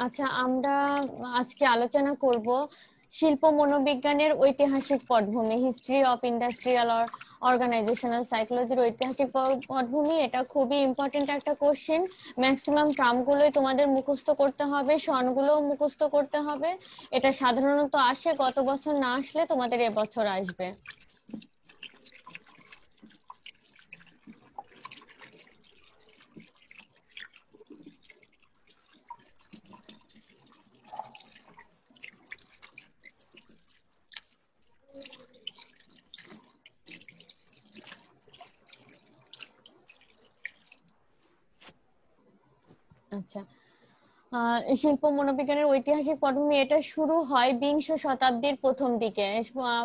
আচ্ছা, আমরা আজকে আলোচনা করব শিল্প মনোবিজ্ঞানের ঐতিহাসিক পটভূমি, হিস্ট্রি অফ ইন্ডাস্ট্রিয়াল অর্গানাইজেশনাল সাইকোলজির ঐতিহাসিক পটভূমি। এটা খুবই ইম্পর্টেন্ট একটা কোশ্চেন। ম্যাক্সিমাম টার্মগুলোই তোমাদের মুখস্থ করতে হবে, সনগুলোও মুখস্থ করতে হবে। এটা সাধারণত আসে, গত বছর না আসলে তোমাদের এবছর আসবে। আচ্ছা, শিল্প মনোবিজ্ঞানের ঐতিহাসিক পটভূমি, এটা শুরু হয় বিংশ শতাব্দীর প্রথম দিকে।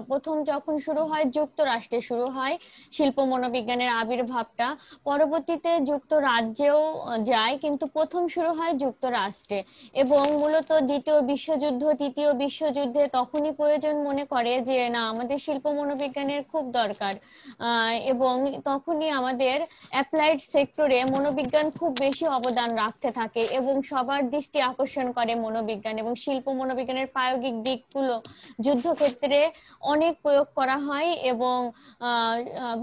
প্রথম যখন শুরু হয় যুক্তরাষ্ট্রে শুরু হয় শিল্প মনোবিজ্ঞানের আবির্ভাবটা। পরবর্তীতে যুক্তরাজ্যেও যায়, কিন্তু প্রথম শুরু হয় যুক্তরাষ্ট্রে। এবং মূলত দ্বিতীয় বিশ্বযুদ্ধ, তৃতীয় বিশ্বযুদ্ধে তখনই প্রয়োজন মনে করে যে না, আমাদের শিল্প মনোবিজ্ঞানের খুব দরকার। এবং তখনই আমাদের অ্যাপ্লাইড সেক্টরে মনোবিজ্ঞান খুব বেশি অবদান রাখতে থাকে এবং সবার দৃষ্টি আকর্ষণ করে মনোবিজ্ঞান। এবং শিল্প মনোবিজ্ঞানের প্রায়োগিক দিকগুলো যুদ্ধক্ষেত্রে অনেক প্রয়োগ করা হয় এবং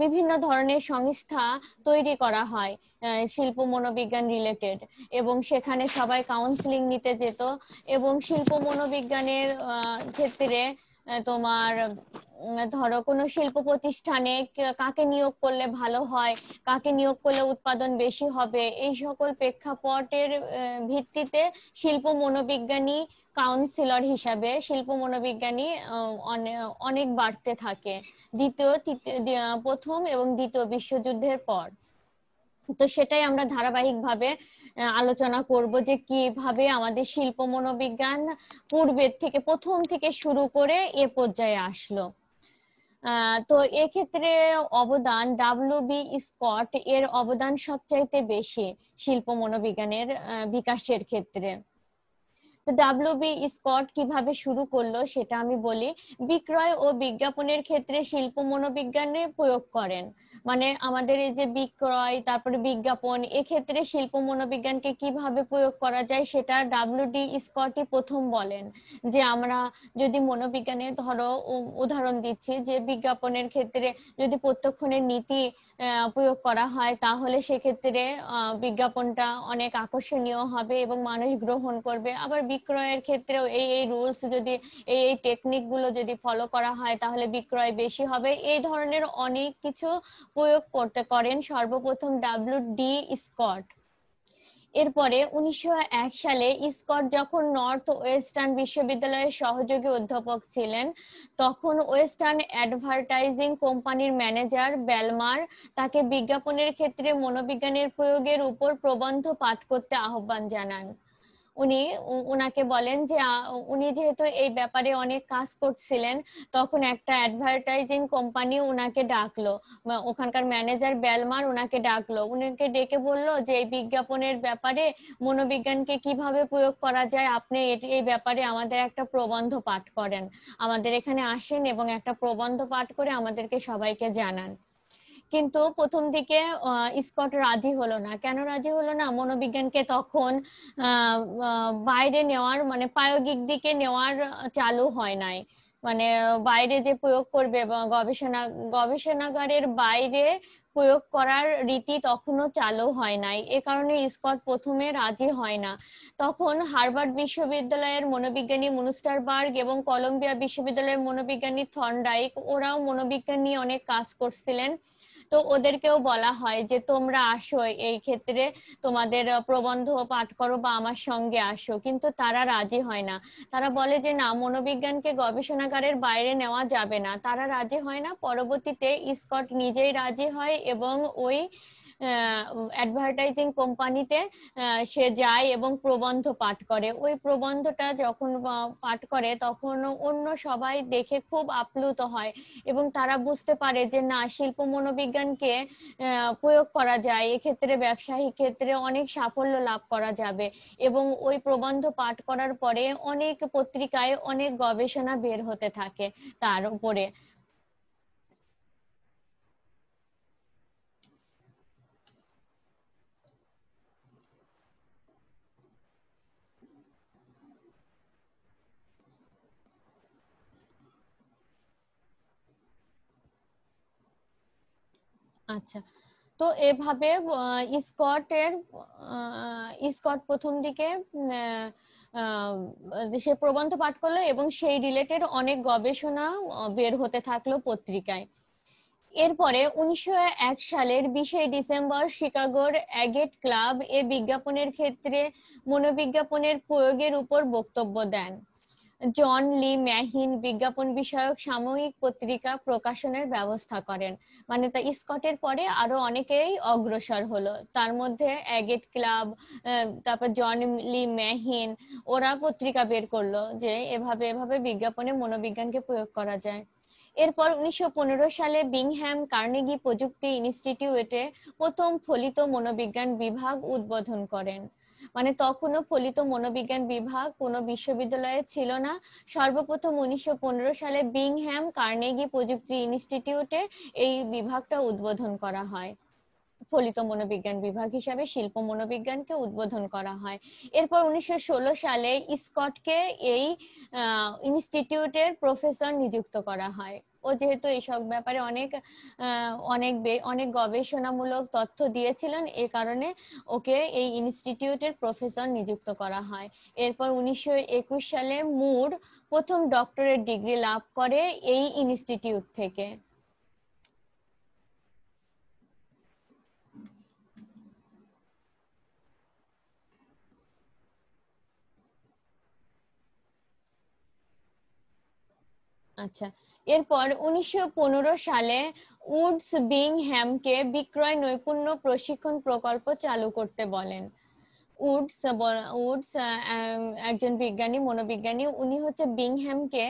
বিভিন্ন ধরনের সংস্থা তৈরি করা হয় শিল্প মনোবিজ্ঞান রিলেটেড। এবং সেখানে সবাই কাউন্সিলিং নিতে যেত। এবং শিল্প মনোবিজ্ঞানের ক্ষেত্রে তোমার ধরো কোনো শিল্প প্রতিষ্ঠানে কাকে নিয়োগ করলে ভালো হয়, কাকে নিয়োগ করলে উৎপাদন বেশি হবে, এই সকল প্রেক্ষাপটের ভিত্তিতে শিল্প মনোবিজ্ঞানী কাউন্সিলর হিসাবে শিল্প মনোবিজ্ঞানী অনেক বাড়তে থাকে প্রথম এবং দ্বিতীয় বিশ্বযুদ্ধের পর। তো সেটাই আমরা ধারাবাহিকভাবে আলোচনা করব যে কিভাবে আমাদের শিল্প মনোবিজ্ঞান পূর্বের থেকে, প্রথম থেকে শুরু করে এ পর্যায়ে আসলো। তো এক্ষেত্রে অবদান ডাব্লিউ বি স্কট এর অবদান সবচাইতে বেশি শিল্প মনোবিজ্ঞানের বিকাশের ক্ষেত্রে। তো ডাব্লিউ বি স্কট কিভাবে শুরু করলো সেটা আমি বলি। বিক্রয় ও বিজ্ঞাপনের ক্ষেত্রে শিল্প মনোবিজ্ঞানে প্রয়োগ করেন। মানে আমাদের এই যে বিক্রয়, তারপরে বিজ্ঞাপন, এক্ষেত্রে শিল্প মনোবিজ্ঞানকে কিভাবে প্রয়োগ করা যায় সেটা ডাব্লিউ ডি স্কটই প্রথম বলেন। যে আমরা যদি মনোবিজ্ঞানে ধরো, উদাহরণ দিচ্ছি, যে বিজ্ঞাপনের ক্ষেত্রে যদি প্রত্যক্ষণের নীতি প্রয়োগ করা হয় তাহলে সেক্ষেত্রে বিজ্ঞাপনটা অনেক আকর্ষণীয় হবে এবং মানুষ গ্রহণ করবে। আবার বিক্রয়ের ক্ষেত্রেও এই এই রুলস যদি, এই এই টেকনিক গুলো যদি ফলো করা হয় তাহলে বিক্রয় বেশি হবে। এই ধরনের অনেক কিছু প্রয়োগ করেন সর্বপ্রথম ডাব্লিউ ডি স্কট। এরপরে 1901 সালে স্কট যখন নর্থ ওয়েস্টার্ন বিশ্ববিদ্যালয়ের সহযোগী অধ্যাপক ছিলেন, তখন ওয়েস্টার্ন অ্যাডভার্টাইজিং কোম্পানির ম্যানেজার বেলমার তাকে বিজ্ঞাপনের ক্ষেত্রে মনোবিজ্ঞানের প্রয়োগের উপর প্রবন্ধ পাঠ করতে আহ্বান জানান। উনি উনাকে বলেন যে উনি যেহেতু এই ব্যাপারে অনেক কাজ করছিলেন, তখন একটা অ্যাডভার্টাইজিং কোম্পানি উনাকে ডাকলো। ওখানকার ম্যানেজার বেলমার উনাকে ডাকলো, উনাকে ডেকে বললো যে এই বিজ্ঞাপনের ব্যাপারে মনোবিজ্ঞানকে কিভাবে প্রয়োগ করা যায়, আপনি এই ব্যাপারে আমাদের একটা প্রবন্ধ পাঠ করেন, আমাদের এখানে আসেন এবং একটা প্রবন্ধ পাঠ করে আমাদেরকে সবাইকে জানান। কিন্তু প্রথম দিকে স্কট রাজি হলো না। কেন রাজি হলো না? মনোবিজ্ঞানকে তখন বাইরে নেওয়ার, মানে প্রায়োগিক দিকে নেওয়ার চালু হয় নাই। মানে বাইরে যে প্রয়োগ করবে বা গবেষণাগারের বাইরে প্রয়োগ করার রীতি তখনও চালু হয় নাই। এ কারণে স্কট প্রথমে রাজি হয় না। তখন হার্ভার্ড বিশ্ববিদ্যালয়ের মনোবিজ্ঞানী মুনস্টারবার্গ এবং কলম্বিয়া বিশ্ববিদ্যালয়ের মনোবিজ্ঞানী থর্নডাইক, ওরাও মনোবিজ্ঞান নিয়ে অনেক কাজ করছিলেন। তো ওদেরকেও বলা হয় যে তোমরা আসো এই ক্ষেত্রে, তোমাদের প্রবন্ধ পাঠ করো বা আমার সঙ্গে আসো। কিন্তু তারা রাজি হয় না। তারা বলে যে না, মনোবিজ্ঞানকে গবেষণাগারের বাইরে নেওয়া যাবে না। তারা রাজি হয় না। পরবর্তীতে স্কট নিজেই রাজি হয় এবং ওই অ্যাডভার্টাইজিং কোম্পানিতে সে যায় এবং প্রবন্ধ পাঠ করে। ওই প্রবন্ধটা যখন পাঠ করে তখন অন্য সবাই দেখে খুব আপ্লুত হয় এবং তারা বুঝতে পারে যে না, শিল্প মনোবিজ্ঞানকে প্রয়োগ করা যায়, এক্ষেত্রে ব্যবসায়িক ক্ষেত্রে অনেক সাফল্য লাভ করা যাবে। এবং ওই প্রবন্ধ পাঠ করার পরে অনেক পত্রিকায় অনেক গবেষণা বের হতে থাকে তার উপরে। আচ্ছা, তো এভাবে স্কটের স্কট প্রথম দিকে সে প্রবন্ধ পাঠ করলো এবং সেই রিলেটেড অনেক গবেষণা বের হতে থাকলো পত্রিকায়। এরপরে 1901 সালের 20 ডিসেম্বর শিকাগোর অ্যাগেট ক্লাব এ বিজ্ঞাপনের ক্ষেত্রে মনোবিজ্ঞাপনের প্রয়োগের উপর বক্তব্য দেন। জন লি ম্যাহিন বিজ্ঞাপন বিষয়ক সাময়িক পত্রিকা প্রকাশনের ব্যবস্থা করেন। মানে তা স্কটের পরে আরো অনেকেই অগ্রসর হলো, তার মধ্যে অ্যাগেট ক্লাব, তারপর জন লি ম্যাহিন, ওরা পত্রিকা বের করলো যে এভাবে এভাবে বিজ্ঞাপনে মনোবিজ্ঞানকে প্রয়োগ করা যায়। এরপর 1915 সালে বিংহ্যাম কার্নেগি প্রযুক্তি ইনস্টিটিউটে প্রথম ফলিত মনোবিজ্ঞান বিভাগ উদ্বোধন করেন। মানে তখনও ফলিত মনোবিজ্ঞান বিভাগ কোনো বিশ্ববিদ্যালয়ে ছিল না। সর্বপ্রথম 1915 সালে বিংহ্যাম কার্নেগি প্রযুক্তি ইনস্টিটিউটে এই বিভাগটা উদ্বোধন করা হয়। ফলিত মনোবিজ্ঞান বিভাগ হিসাবে শিল্প মনোবিজ্ঞানকে উদ্বোধন করা হয়। এরপর 1916 সালে স্কটকে এই ইনস্টিটিউটের প্রফেসর নিযুক্ত করা হয়। ও যেহেতু এইসব ব্যাপারে অনেক গবেষণামূলক তথ্য দিয়েছিলেন, এ কারণে ওকে এই ইনস্টিটিউটের প্রফেসর নিযুক্ত করা হয়। এরপর 1921 সালে মুর প্রথম ডক্টরেট ডিগ্রি লাভ করে এই ইনস্টিটিউট থেকে। আচ্ছা, এরপর 1915 সালে উডস বিংহ্যামকে বিক্রয় নৈপুণ্য প্রশিক্ষণ প্রকল্প চালু করতে বলেন। উডস উডস একজন বিজ্ঞানী, মনোবিজ্ঞানী, উনি হচ্ছে বিংহ্যামকে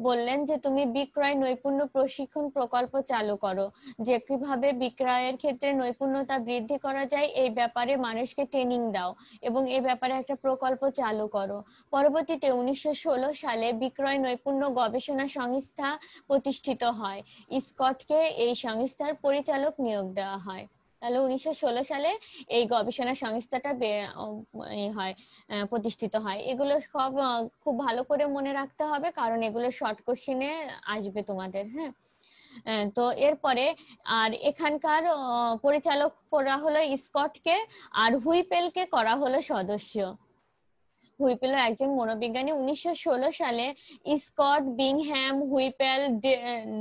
বললেন যে তুমি বিক্রয় নৈপুণ্য প্রশিক্ষণ প্রকল্প চালু করো, যে কিভাবে বিক্রয়ের ক্ষেত্রে নৈপুণ্যতা বৃদ্ধি করা যায় এই ব্যাপারে মানুষকে ট্রেনিং দাও এবং এই ব্যাপারে একটা প্রকল্প চালু করো। পরবর্তীতে 1916 সালে বিক্রয় নৈপুণ্য গবেষণা সংস্থা প্রতিষ্ঠিত হয়। স্কটকে এই সংস্থার পরিচালক নিয়োগ দেওয়া হয়। তাহলে 1916 সালে এই গবেষণা সংস্থাটা প্রতিষ্ঠিত হয়। এগুলো সব খুব ভালো করে মনে রাখতে হবে, কারণ এগুলো শর্ট কোশ্চেনে আসবে তোমাদের। হ্যাঁ, তো এরপরে আর এখানকার পরিচালক করা হলো স্কটকে, আর হুইপেলকে করা হলো সদস্য। হুইপেল একজন মনোবিজ্ঞানী। 1916 সালে স্কট, বিংহ্যাম, হুইপেল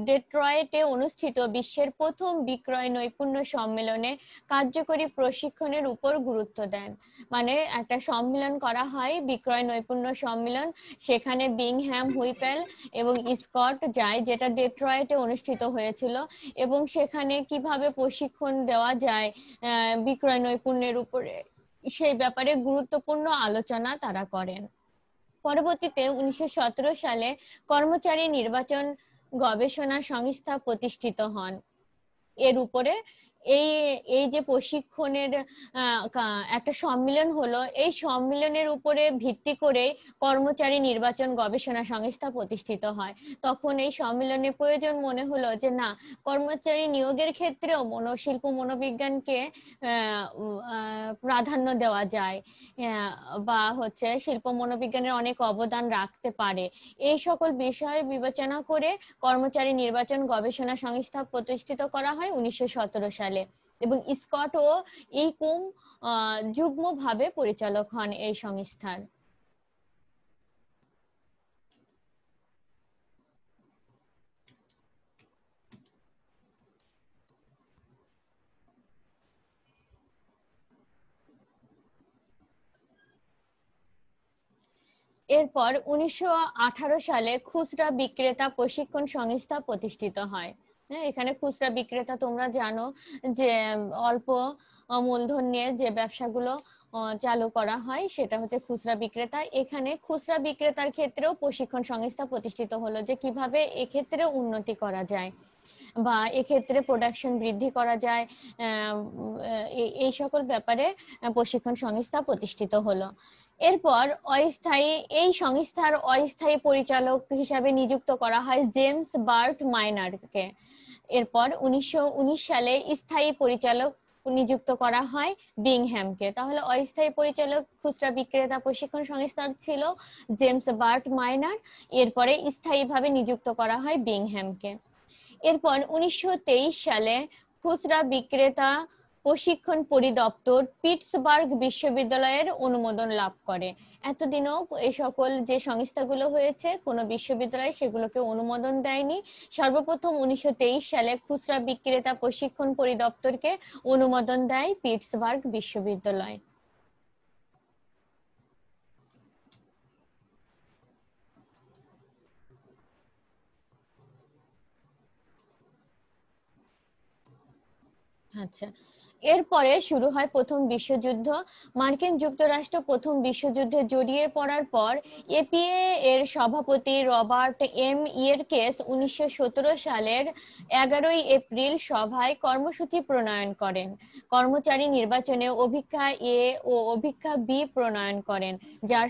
ডেট্রয়েটে অনুষ্ঠিত বিশ্বের প্রথম বিক্রয় নৈপুণ্য সম্মেলনে কার্যকরী প্রশিক্ষণের উপর গুরুত্ব দেন। মানে একটা সম্মেলন করা হয়, বিক্রয় নৈপুণ্য সম্মেলন, সেখানে বিংহ্যাম, হুইপেল এবং স্কট যায়, যেটা ডেট্রয়েটে অনুষ্ঠিত হয়েছিল, এবং সেখানে কিভাবে প্রশিক্ষণ দেওয়া যায় বিক্রয় নৈপুণ্যের উপরে, সেই ব্যাপারে গুরুত্বপূর্ণ আলোচনা তারা করেন। পরবর্তীতে 1917 সালে কর্মচারী নির্বাচন গবেষণা সংস্থা প্রতিষ্ঠিত হন। এর উপরে এই এই যে প্রশিক্ষণের একটা সম্মেলন হলো, এই সম্মেলনের উপরে ভিত্তি করে কর্মচারী নির্বাচন গবেষণা সংস্থা প্রতিষ্ঠিত হয়। তখন এই সম্মেলনে প্রয়োজন মনে হলো যে না, কর্মচারী নিয়োগের ক্ষেত্রেও শিল্প মনোবিজ্ঞানকে প্রাধান্য দেওয়া যায়, বা হচ্ছে শিল্প মনোবিজ্ঞানের অনেক অবদান রাখতে পারে। এই সকল বিষয় বিবেচনা করে কর্মচারী নির্বাচন গবেষণা সংস্থা প্রতিষ্ঠিত করা হয় 1917 সালে, এবং স্কট ও ইকুম যুগ্মভাবে পরিচালক হন এই সংস্থার। এরপর 1918 সালে খুচরা বিক্রেতা প্রশিক্ষণ সংস্থা প্রতিষ্ঠিত হয়। হ্যাঁ, এখানে খুচরা বিক্রেতা তোমরা জানো যে অল্প মূলধন নিয়ে যে ব্যবসাগুলো চালু করা হয় সেটা হচ্ছে খুচরা বিক্রেতা। এখানে খুচরা বিক্রেতার ক্ষেত্রেও প্রশিক্ষণ সংস্থা প্রতিষ্ঠিত হলো, যে কিভাবে এক্ষেত্রে উন্নতি করা যায় বা এক্ষেত্রে প্রোডাকশন বৃদ্ধি করা যায়, এই সকল ব্যাপারে প্রশিক্ষণ সংস্থা প্রতিষ্ঠিত হলো। এরপর এই সংস্থার অস্থায়ী পরিচালক হিসাবে নিযুক্ত করা হয় জেমস বার্ট মাইনারকে। এরপর 1919 সালে স্থায়ী পরিচালক নিযুক্ত করা হয় বিংহ্যামকে। তাহলে অস্থায়ী পরিচালক খুচরা বিক্রেতা প্রশিক্ষণ সংস্থার ছিল জেমস বার্ট মাইনার, এরপরে স্থায়ীভাবে নিযুক্ত করা হয় বিংহ্যামকে। এরপর 1923 সালে খুচরা বিক্রেতা প্রশিক্ষণ পরিদপ্তর পিটসবার্গ বিশ্ববিদ্যালয়ের অনুমোদন লাভ করে। এতদিনও এই সকল যে সংস্থাগুলো হয়েছে কোনো বিশ্ববিদ্যালয় সেগুলোকে অনুমোদন দেয়নি। সর্বপ্রথম 1923 সালে খুচরা বিক্রেতা প্রশিক্ষণ পরিদপ্তরকে অনুমোদন দেয় পিটসবার্গ বিশ্ববিদ্যালয়। আচ্ছা, এরপরে শুরু হয় প্রথম বিশ্বযুদ্ধ। মার্কিন যুক্তরাষ্ট্র প্রথম বিশ্বযুদ্ধে জড়িয়ে পড়ার পর এপিএ এর সভাপতি রবার্ট এম ইয়েরকেস 1917 সালের 11 এপ্রিল সভায় কর্মসূচি প্রণয়ন করেন। কর্মচারী নির্বাচনে অভিক্ষা এ ও অভিক্ষা বি প্রণয়ন করেন, যার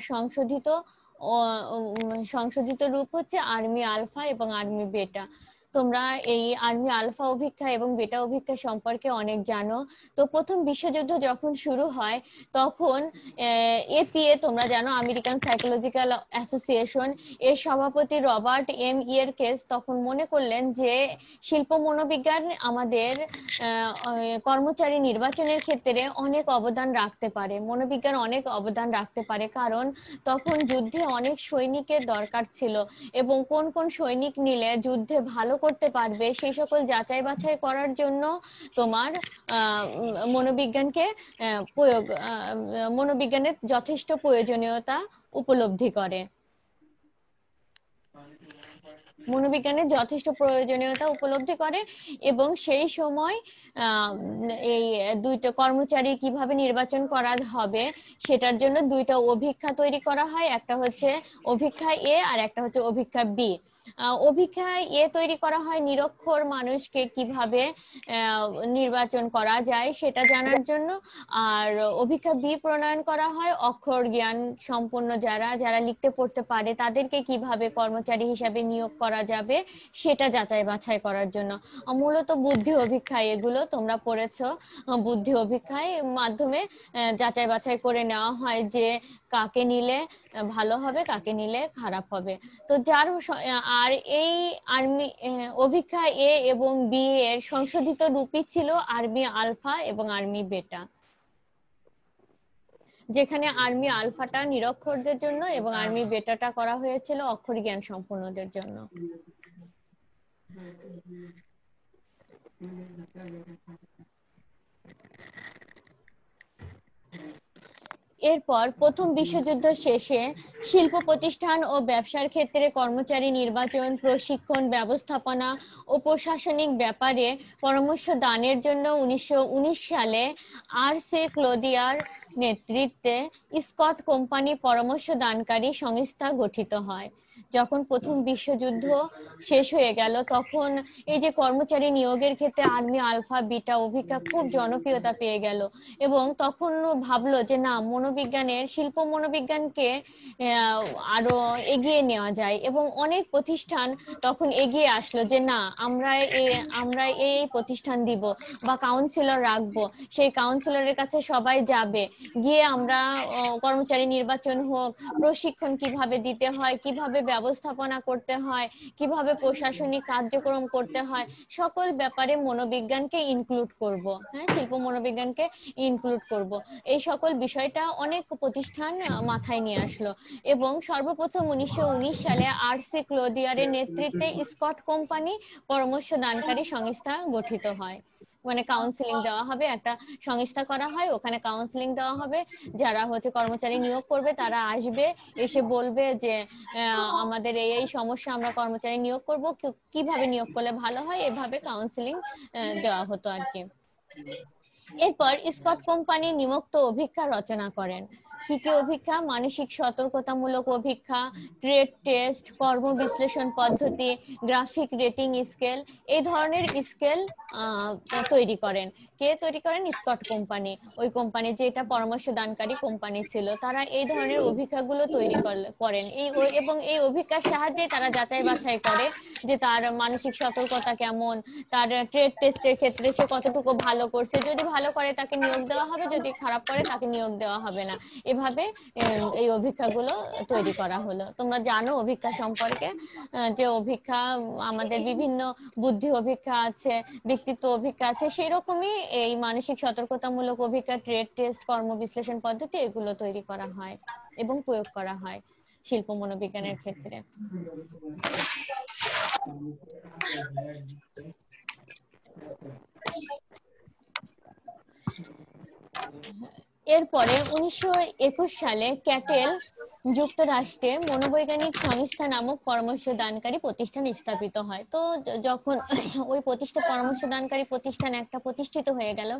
সংশোধিত রূপ হচ্ছে আর্মি আলফা এবং আর্মি বেটা। তোমরা এই আর্মি আলফা অভিক্ষা এবং বেটা অভিক্ষা সম্পর্কে অনেক জানো। তো প্রথম বিশ্বযুদ্ধ যখন শুরু হয় তখন এপিএ, তোমরা জানো আমেরিকান সাইকোলজিক্যাল অ্যাসোসিয়েশন, এর সভাপতি রবার্ট এম ইয়েরকেস তখন মনে করলেন যে শিল্প মনোবিজ্ঞান আমাদের কর্মচারী নির্বাচনের ক্ষেত্রে অনেক অবদান রাখতে পারে, মনোবিজ্ঞান অনেক অবদান রাখতে পারে, কারণ তখন যুদ্ধে অনেক সৈনিকের দরকার ছিল এবং কোন কোন সৈনিক নিলে যুদ্ধে ভালো করতে পারবে সেই সকল যাচাই বাছাই করার জন্য তোমার মনোবিজ্ঞানকে মনোবিজ্ঞানের যথেষ্ট প্রয়োজনীয়তা উপলব্ধি করে। মনোবিজ্ঞানের যথেষ্ট প্রয়োজনীয়তা উপলব্ধি করে এবং সেই সময় এই দুইটা কর্মচারী কিভাবে নির্বাচন করা হবে সেটার জন্য দুইটা অভিক্ষা তৈরি করা হয়, একটা হচ্ছে অভিক্ষা এ আর একটা হচ্ছে অভিক্ষা বি। অভিক্ষা এ তৈরি করা হয় নিরক্ষর মানুষকে কিভাবে নির্বাচন করা যায় সেটা জানার জন্য, আর অভিক্ষা বি প্রণয়ন করা হয় অক্ষর জ্ঞান সম্পন্ন যারা যারা লিখতে পড়তে পারে তাদেরকে কিভাবে কর্মচারী হিসাবে নিয়োগ করা যাবে সেটা যাচাই বাছাই করার জন্য। মূলত বুদ্ধি অভিক্ষা এগুলো তোমরা পড়েছো। বুদ্ধি অভিক্ষায় মাধ্যমে যাচাই বাছাই করে নেওয়া হয় যে কাকে নিলে ভালো হবে কাকে নিলে খারাপ হবে। তো যার আর এই আর্মি অভিক্ষা এ এবং বি এর সংশোধিত রূপই ছিল আর্মি আলফা এবং আর্মি বেটা, যেখানে আর্মি আলফাটা নিরক্ষরদের জন্য এবং আর্মি বেটাটা করা হয়েছিল অক্ষর জ্ঞান সম্পন্নদের জন্য। এরপর প্রথম বিশ্বযুদ্ধ শেষে শিল্প প্রতিষ্ঠান ও ব্যবসার ক্ষেত্রে কর্মচারী নির্বাচন, প্রশিক্ষণ, ব্যবস্থাপনা ও প্রশাসনিক ব্যাপারে পরামর্শ দানের জন্য 1919 সালে আর.সি. ক্লদিয়ার নেতৃত্বে স্কট কোম্পানি পরামর্শ দানকারী সংস্থা গঠিত হয়। যখন প্রথম বিশ্বযুদ্ধ শেষ হয়ে গেল তখন এই যে কর্মচারী নিয়োগের ক্ষেত্রে আর্মি আলফা বিটা অভিক্ষা খুব জনপ্রিয়তা পেয়ে গেল এবং তখন ভাবলো যে না, মনোবিজ্ঞানের শিল্প মনোবিজ্ঞানকে আরো এগিয়ে নেওয়া যায় এবং অনেক প্রতিষ্ঠান তখন এগিয়ে আসলো যে না, আমরা এই প্রতিষ্ঠান দিব বা কাউন্সিলর রাখবো, সেই কাউন্সিলরের কাছে সবাই যাবে, গিয়ে আমরা কর্মচারী নির্বাচন হোক, প্রশিক্ষণ কিভাবে দিতে হয়, কিভাবে ব্যবস্থাপনা করতে হয়, কিভাবে প্রশাসনিক কার্যক্রম করতে হয়, সকল ব্যাপারে মনোবিজ্ঞানকে ইনক্লুড করব। হ্যাঁ, শিল্প মনোবিজ্ঞানকে ইনক্লুড করব, এই সকল বিষয়টা অনেক প্রতিষ্ঠান মাথায় নিয়ে আসলো এবং সর্বপ্রথম 1919 সালে আর.সি. ক্লদিয়ারের নেতৃত্বে স্কট কোম্পানি পরামর্শ দানকারী সংস্থা গঠিত হয়। মানে কাউন্সিলিং দেওয়া হবে, একটা সংস্থা করা হয়, ওখানে কাউন্সিলিং দেওয়া হবে, যারা হচ্ছে কর্মচারী নিয়োগ করবে তারা আসবে, এসে বলবে যে আমাদের এই সমস্যা, আমরা কর্মচারী নিয়োগ করব, কিভাবে নিয়োগ করলে ভালো হয়, এভাবে কাউন্সিলিং দেওয়া হতো আর কি। এরপর স্কট কোম্পানি নিম্নোক্ত অভিক্ষা রচনা করেন। কি কি অভিক্ষা? মানসিক সতর্কতামূলক অভিক্ষা, ট্রেড টেস্ট, কর্ম বিশ্লেষণ পদ্ধতি, গ্রাফিক রেটিং স্কেল, এই ধরনের স্কেল তৈরি করেন। কে তৈরি করেন? Scott company. ওই কোম্পানি যেটা পরামর্শ দানকারী কোম্পানি ছিল, তারা এই ধরনের অভিক্ষাগুলো তৈরি করেন এবং এই অভিক্ষার সাহায্যে তারা যাচাই বাছাই করে যে তার মানসিক সতর্কতা কেমন, তার ট্রেড টেস্টের ক্ষেত্রে সে কতটুকু ভালো করছে, যদি ভালো করে তাকে নিয়োগ দেওয়া হবে, যদি খারাপ করে তাকে নিয়োগ দেওয়া হবে না। এভাবে এভাবে এই অভিক্ষাগুলো তৈরি করা হলো। তোমরা জানো অভিক্ষা সম্পর্কে, যে অভিক্ষা আমাদের বিভিন্ন বুদ্ধি অভিক্ষা আছে, ব্যক্তিত্ব অভিক্ষা আছে, সেই রকমই এই মানসিক সতর্কতামূলক অভিক্ষা, ট্রেড টেস্ট, কর্ম বিশ্লেষণ পদ্ধতি এগুলো তৈরি করা হয় এবং প্রয়োগ করা হয় শিল্প মনোবিজ্ঞানের ক্ষেত্রে। এরপরে 1921 সালে ক্যাটেল যুক্তরাষ্ট্রে মনোবৈজ্ঞানিক সংস্থা নামক পরামর্শদানকারী প্রতিষ্ঠান স্থাপিত হয়। তো যখন ওই পরামর্শদানকারী প্রতিষ্ঠান একটা প্রতিষ্ঠিত হয়ে গেল,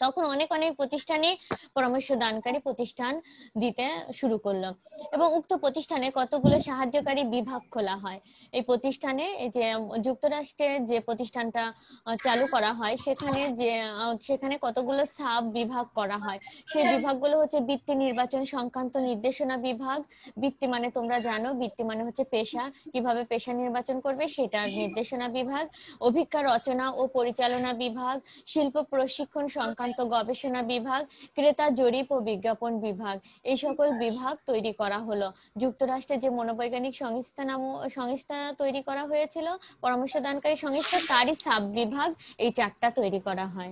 তখন অনেক অনেক প্রতিষ্ঠানে পরামর্শ দানকারী প্রতিষ্ঠান দিতে শুরু করলো এবং উক্ত প্রতিষ্ঠানে কতগুলো সাহায্যকারী বিভাগ খোলা হয়। এই প্রতিষ্ঠানে যে যুক্তরাষ্ট্রে যে প্রতিষ্ঠানটা চালু করা হয়, সেখানে কতগুলো সাব বিভাগ করা হয়। সেই বিভাগগুলো হচ্ছে বৃত্তি নির্বাচন সংক্রান্ত নির্দেশনা বিভাগ। বৃত্তি মানে তোমরা জানো, বৃত্তি মানে হচ্ছে পেশা, কিভাবে পেশা নির্বাচন করবে সেটার নির্দেশনা বিভাগ। অভিজ্ঞতা রচনা ও পরিচালনা বিভাগ, শিল্প প্রশিক্ষণ সংক্রান্ত গবেষণা বিভাগ, ক্রেতা জরিপ ও বিজ্ঞাপন বিভাগ, এই সকল বিভাগ তৈরি করা হলো। যুক্তরাষ্ট্রে যে মনোবৈজ্ঞানিক সংস্থা তৈরি করা হয়েছিল, পরামর্শদানকারী সংস্থা, তারই সাব বিভাগ এই 4টা তৈরি করা হয়।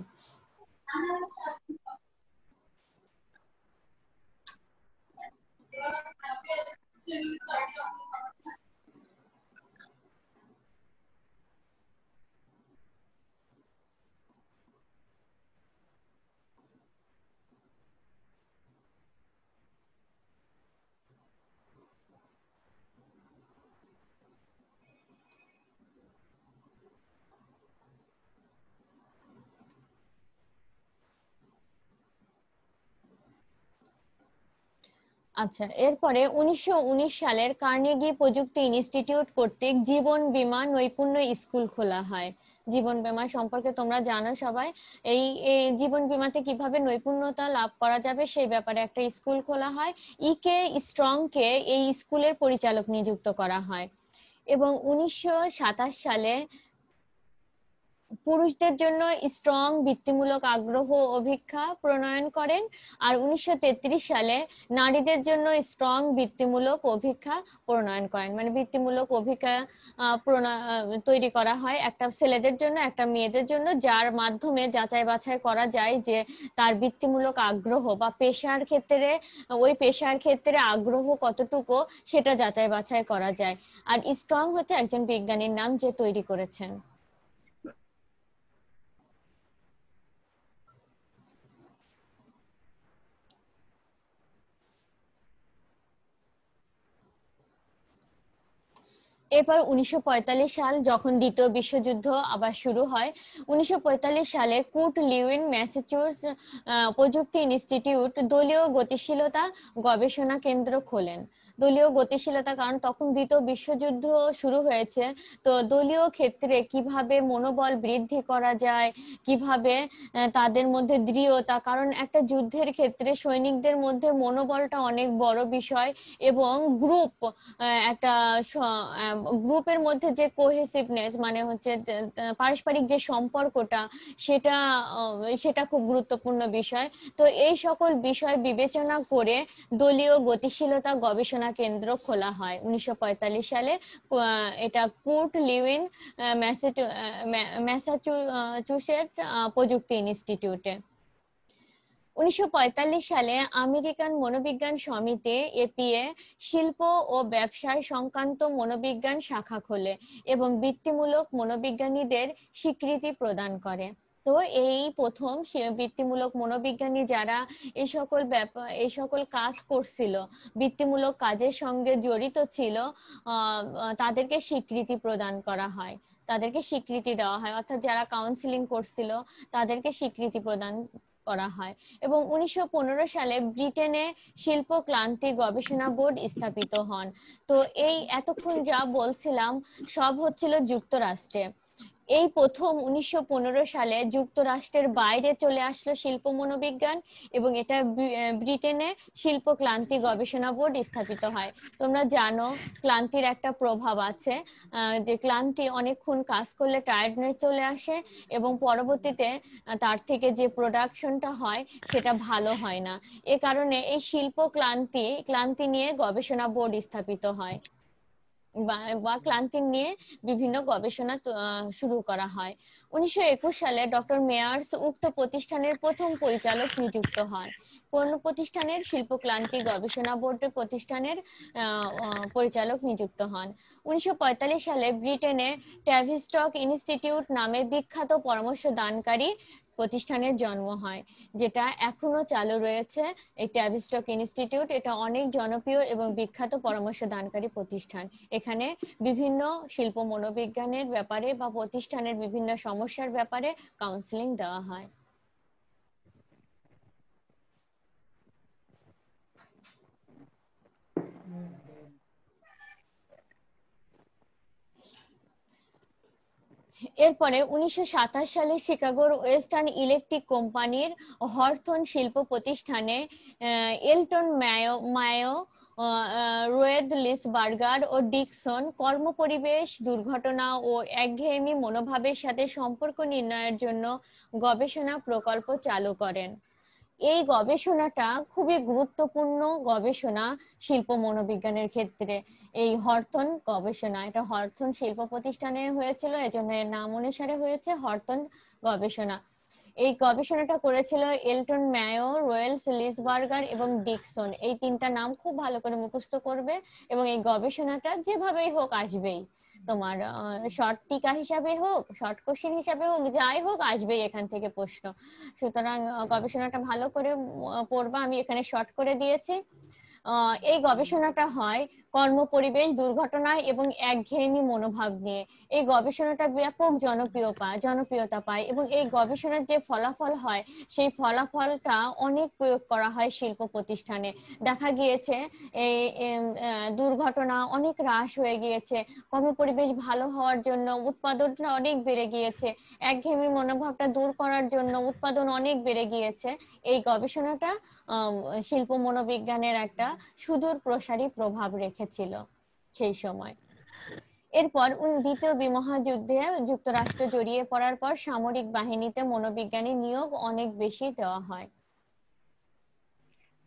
আচ্ছা, এরপরে 1919 সালের কার্নেগি প্রযুক্তি ইনস্টিটিউট কর্তৃক জীবন বীমা নৈপুণ্য স্কুল খোলা হয়। জীবন বীমা সম্পর্কে তোমরা জানো সবাই। এই এই জীবন বীমাতে কিভাবে নৈপুণ্যতা লাভ করা যাবে সেই ব্যাপারে একটা স্কুল খোলা হয়। কে স্ট্রং কে এই স্কুলের পরিচালক নিযুক্ত করা হয়। এবং 1927 সালে পুরুষদের জন্য স্ট্রং বৃত্তিমূলক আগ্রহ অভিক্ষা প্রণয়ন করেন। আর 1933 সালে নারীদের জন্য স্ট্রং বৃত্তিমূলক অভিক্ষা প্রণয়ন করেন, মানে বৃত্তিমূলক অভিক্ষা তৈরি করা হয়, একটা ছেলেদের জন্য একটা মেয়েদের জন্য, যার মাধ্যমে যাচাই বাছাই করা যায় যে তার বৃত্তিমূলক আগ্রহ বা পেশার ক্ষেত্রে আগ্রহ কতটুকু সেটা যাচাই বাছাই করা যায়। আর স্ট্রং হচ্ছে একজন বিজ্ঞানীর নাম যে তৈরি করেছেন। এরপর 1945 সাল, যখন দ্বিতীয় বিশ্বযুদ্ধ আবার শুরু হয়, 1945 সালে কুর্ট লিউইন ম্যাসাচুসেটস প্রযুক্তি ইনস্টিটিউট দলীয় গতিশীলতা গবেষণা কেন্দ্র খোলেন। দলীয় গতিশীলতা, কারণ তখন দ্বিতীয় বিশ্বযুদ্ধ শুরু হয়েছে, তো দলীয় ক্ষেত্রে কিভাবে মনোবল বৃদ্ধি করা যায়, কিভাবে তাদের মধ্যে দৃঢ়তা, কারণ একটা যুদ্ধের ক্ষেত্রে সৈনিকদের মধ্যে মনোবলটা অনেক বড় বিষয়। এবং একটা গ্রুপের মধ্যে যে কোহেসিভনেস, মানে হচ্ছে পারস্পরিক যে সম্পর্কটা, সেটা সেটা খুব গুরুত্বপূর্ণ বিষয়। তো এই সকল বিষয় বিবেচনা করে দলীয় গতিশীলতা গবেষণা কেন্দ্র খোলা হয় 1945 সালে। এটা কুর্ট লিউইন ম্যাসাচুসেটস প্রযুক্তি ইনস্টিটিউটে। 1945 সালে আমেরিকান মনোবিজ্ঞান সমিতি এপিএ শিল্প ও ব্যবসায় সংক্রান্ত মনোবিজ্ঞান শাখা খোলে এবং বৃত্তিমূলক মনোবিজ্ঞানীদের স্বীকৃতি প্রদান করে। তো এই প্রথম বৃত্তিমূলক মনোবিজ্ঞানী যারা এই সকল কাজ করছিল, বৃত্তিমূলক কাজের সঙ্গে জড়িত ছিল, তাদেরকে স্বীকৃতি প্রদান করা হয়, তাদেরকে স্বীকৃতি দেওয়া হয়, অর্থাৎ যারা কাউন্সিলিং করছিল তাদেরকে স্বীকৃতি প্রদান করা হয়। এবং 1915 সালে ব্রিটেনে শিল্প ক্লান্তি গবেষণা বোর্ড স্থাপিত হন। তো এই এতক্ষণ যা বলছিলাম সব হচ্ছিল যুক্তরাষ্ট্রে, এই প্রথম 1915 সালে যুক্তরাষ্ট্রের বাইরে চলে আসলো শিল্প মনোবিজ্ঞান, এবং এটা ব্রিটেনে শিল্প ক্লান্তি গবেষণা বোর্ড স্থাপিত হয়। তোমরা জানো ক্লান্তির একটা প্রভাব আছে, যে ক্লান্তি অনেকক্ষণ কাজ করলে টায়ার্ডনেস চলে আসে, এবং পরবর্তীতে তার থেকে যে প্রোডাকশনটা হয় সেটা ভালো হয় না। এ কারণে এই শিল্প ক্লান্তি নিয়ে গবেষণা বোর্ড স্থাপিত হয়, বা ক্লান্তি নিয়ে বিভিন্ন গবেষণা শুরু করা হয়। 1921 সালে ডক্টর মেয়ার্স উক্ত প্রতিষ্ঠানের প্রথম পরিচালক নিযুক্ত হন। কোন প্রতিষ্ঠানের? শিল্প ক্লান্তি গবেষণা বোর্ডের প্রতিষ্ঠানের পরিচালক নিযুক্ত হন। 1945 সালে ব্রিটেনে ট্যাভিস্টক ইনস্টিটিউট নামে বিখ্যাত পরামর্শদানকারী প্রতিষ্ঠানের জন্ম হয়, যেটা এখনো চালু রয়েছে। এই ট্যাভিস্টক ইনস্টিটিউট এটা অনেক জনপ্রিয় এবং বিখ্যাত পরামর্শদানকারী প্রতিষ্ঠান। এখানে বিভিন্ন শিল্প মনোবিজ্ঞানের ব্যাপারে বা প্রতিষ্ঠানের বিভিন্ন সমস্যার ব্যাপারে কাউন্সিলিং দেওয়া হয়। এরপরে 1927 সালে শিকাগোর ওয়েস্টার্ন ইলেকট্রিক কোম্পানির হরথন শিল্প প্রতিষ্ঠানে এলটন মায়ো, রোয়েদ লিসবার্গার ও ডিকসন কর্মপরিবেশ, দুর্ঘটনা ও একঘেয়েমি মনোভাবের সাথে সম্পর্ক নির্ণয়ের জন্য গবেষণা প্রকল্প চালু করেন। এই গবেষণাটা খুবই গুরুত্বপূর্ণ গবেষণা শিল্প মনোবিজ্ঞানের ক্ষেত্রে। এই হরথন গবেষণা, এটা হরথন শিল্প প্রতিষ্ঠানে হয়েছিল, এজন্য এর নাম অনুসারে হয়েছে হরথন গবেষণা। এই গবেষণাটা করেছিল এলটন ম্যায়ো, রোয়েলস লিসবার্গার এবং ডিকসন। এই তিনটা নাম খুব ভালো করে মুখস্থ করবে, এবং এই গবেষণাটা যেভাবেই হোক আসবেই, তোমার শর্ট টিকা হিসাবে হোক, শর্ট কোশ্চেন হিসাবে হোক, যাই হোক আসবেই এখান থেকে প্রশ্ন। সুতরাং গবেষণাটা ভালো করে পড়বা, আমি এখানে শর্ট করে দিয়েছি। এই গবেষণাটা হয় কর্মপরিবেশ, দুর্ঘটনা এবং একঘেয়েমি মনোভাব নিয়ে। এই গবেষণাটা ব্যাপক জনপ্রিয়তা পায়, এবং এই গবেষণার যে ফলাফল হয় সেই ফলাফলটা অনেক প্রয়োগ করা হয় শিল্প প্রতিষ্ঠানে। দেখা গিয়েছে এই দুর্ঘটনা অনেক হ্রাস হয়ে গিয়েছে, কর্মপরিবেশ ভালো হওয়ার জন্য উৎপাদনটা অনেক বেড়ে গিয়েছে, একঘেয়েমি মনোভাবটা দূর করার জন্য উৎপাদন অনেক বেড়ে গিয়েছে। এই গবেষণাটা শিল্প মনোবিজ্ঞানের একটা সুদূর প্রসারী প্রভাব রেখেছিল সেই সময়। এরপর দ্বিতীয় মহাযুদ্ধে যুক্তরাষ্ট্র জড়িয়ে পড়ার পর সামরিক বাহিনীতে মনোবিজ্ঞানী নিয়োগ অনেক বেশি দেওয়া হয়।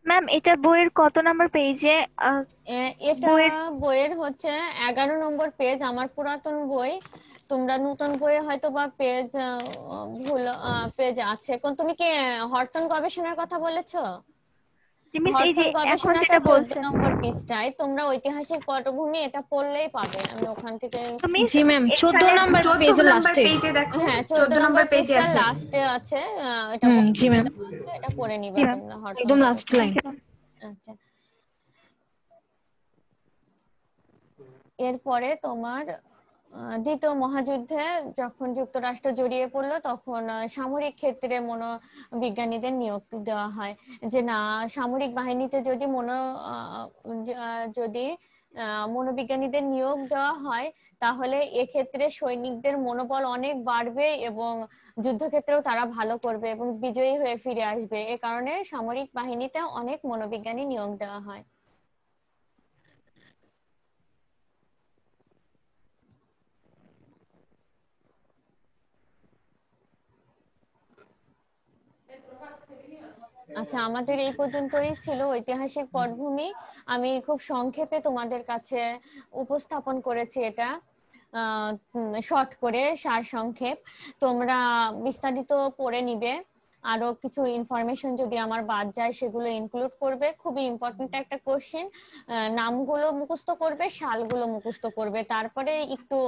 ম্যাম এটা বইয়ের কত নাম্বার পেজে? এটা বইয়ের হচ্ছে 11 নম্বর পেজ, আমার পুরাতন বই। তোমরা নতুন বইয়ে হয়তো বা পেজ ভুল পেজ আছে। কোন তুমি কি হরতন গবেষণার কথা বলেছো? মিস এই যে হরতন এখন গবেষণাটা যেটা 14 বলছেন, নম্বর পৃষ্ঠায়, তোমরা ঐতিহাসিক পটভূমি এটা পড়লেই পাবে, আমি ওখান থেকে। তো মিস জি ম্যাম, 14 এখানে নাম্বার 14 পেজের নাম্বার লাস্টে। পেজে দেখো, হ্যাঁ, 14 14 নম্বর নাম্বার পেজে পৃষ্ঠার আছে। লাস্টে আছে। এটা জি ম্যাম, এটা পড়ে জি নিবা ম্যাম, তোমরা, হরতন একদম লাস্ট গবেষণা। লাইন। আচ্ছা, এরপরে তোমার দ্বিতীয় মহাযুদ্ধে যখন যুক্তরাষ্ট্র জড়িয়ে পড়লো, তখন সামরিক ক্ষেত্রে মনোবিজ্ঞানীদের নিয়োগ দেওয়া হয়। যে না, সামরিক বাহিনীতে যদি মনোবিজ্ঞানীদের নিয়োগ দেওয়া হয়, তাহলে এক্ষেত্রে সৈনিকদের মনোবল অনেক বাড়বে, এবং যুদ্ধক্ষেত্রেও তারা ভালো করবে এবং বিজয়ী হয়ে ফিরে আসবে। এ কারণে সামরিক বাহিনীতে অনেক মনোবিজ্ঞানী নিয়োগ দেওয়া হয়। আচ্ছা, আমাদের এই পর্যন্তই ছিল ঐতিহাসিক পটভূমি। আমি খুব সংক্ষেপে তোমাদের কাছে উপস্থাপন করেছি এটা, শর্ট করে সার সংক্ষেপ। তোমরা বিস্তারিত পড়ে নিবে, আরো কিছু ইনফরমেশন যদি আমার বাদ যায় সেগুলো ইনক্লুড করবে। খুবই ইম্পর্টেন্ট একটা কোশ্চেন। নামগুলো মুখস্থ করবে, সালগুলো মুখস্থ করবে, তারপরে একটু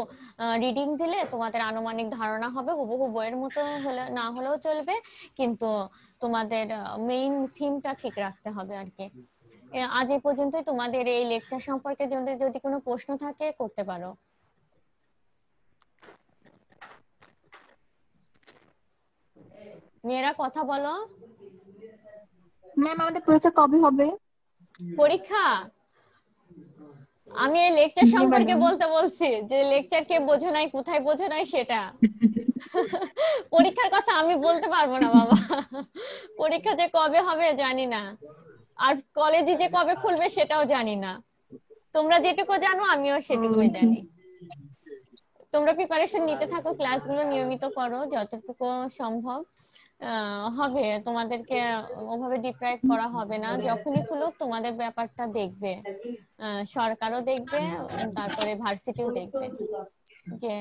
রিডিং দিলে তোমাদের আনুমানিক ধারণা হবে। হুবহু বইয়ের মতো হলে না হলেও চলবে, কিন্তু তোমাদের মেইন থিমটা ঠিক রাখতে হবে আর কি। আজ এই পর্যন্তই। তোমাদের এই লেকচার সম্পর্কে যদি যদি কোনো প্রশ্ন থাকে করতে পারো। মেয়েরা কথা বলো। ম্যাম আমাদের পরীক্ষা কবে হবে? পরীক্ষা আমি এই লেকচার জি সম্পর্কে ম্যাডাম। বলতে বলছি যে লেকচার কে বোঝো নাই, কোথায় বোঝো নাই সেটা। পরীক্ষার কথা আমি বলতে পারবো না বাবা। পরীক্ষা যে কবে হবে জানি না, আর কলেজে যে কবে খুলবে সেটাও জানি না। তোমরা যেটুকু জানো আমিও ও সেটুকুই জি। জানি। তোমরা প্রিপারেশন নিতে থাকো, ক্লাসগুলো নিয়মিত করো যতটুকু সম্ভব। হবে তোমাদেরকে ওভাবে ডিপ্রাইভ করা হবে না, যখনই খুলুক তোমাদের ব্যাপারটা দেখবে। সরকারও দেখবে, তারপরে ভার্সিটিও দেখবে যে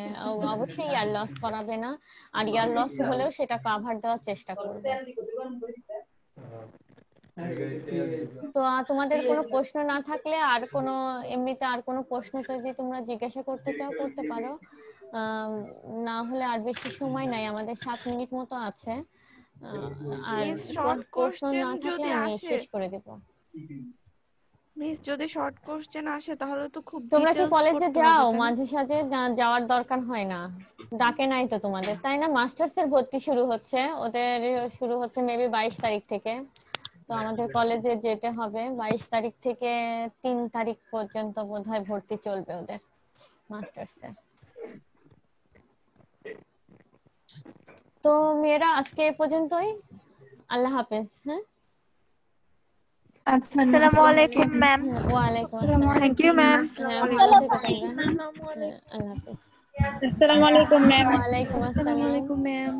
অবশ্যই ইয়ার লস করাবে না, আর ইয়ার লস হলেও সেটা কাভার দেওয়ার চেষ্টা করবে। তো তোমাদের কোনো প্রশ্ন না থাকলে আর কোনো, এমনিতে আর কোনো প্রশ্ন যদি তোমরা জিজ্ঞাসা করতে চাও করতে পারো। আম, না হলে আর বেশি সময় নাই, আমাদের 7 মিনিট মতো আছে। আহ, আর মিস শর্ট প্রশ্ন কোশ্চেন না থাকলে যদি আমি আসে, শেষ করে দেব। মিস যদি শর্ট কোশ্চেন আসে তাহলে তো খুব তোমরা কি ডিটেলস কলেজে করতে হবে যাও? তাই না? মাঝে সাঝে যাওয়ার দরকার হয় না? ডাকে নাই তো তোমাদের, তাই না? মাস্টার্স এর ভর্তি শুরু হচ্ছে ওদের, শুরু হচ্ছে মেবি 22 তারিখ থেকে। তো আমাদের কলেজে যেতে হবে 22 তারিখ থেকে 3 তারিখ পর্যন্ত বোধহয় ভর্তি চলবে ওদের মাস্টার্স এ। তো মেয়েরা আজকে এ পর্যন্তই। আল্লাহ হাফেজ। হ্যাঁ, আচ্ছা ম্যাম, আসসালামু আসসালামু আলাইকুম আলাইকুম। ম্যাম। ওয়ালাইকুম আসসালামু আসসালাম। আলাইকুম ম্যাম। হ্যাঁ, আসসালামু ভালো আলাইকুম। থেকো তোমরা। আসসালামু হ্যাঁ, আলাইকুম। আল্লাহ হাফেজ। আসসালামু আলাইকুম ম্যাম। ওয়ালাইকুম আসসালামু আসসালাম। আলাইকুম ম্যাম।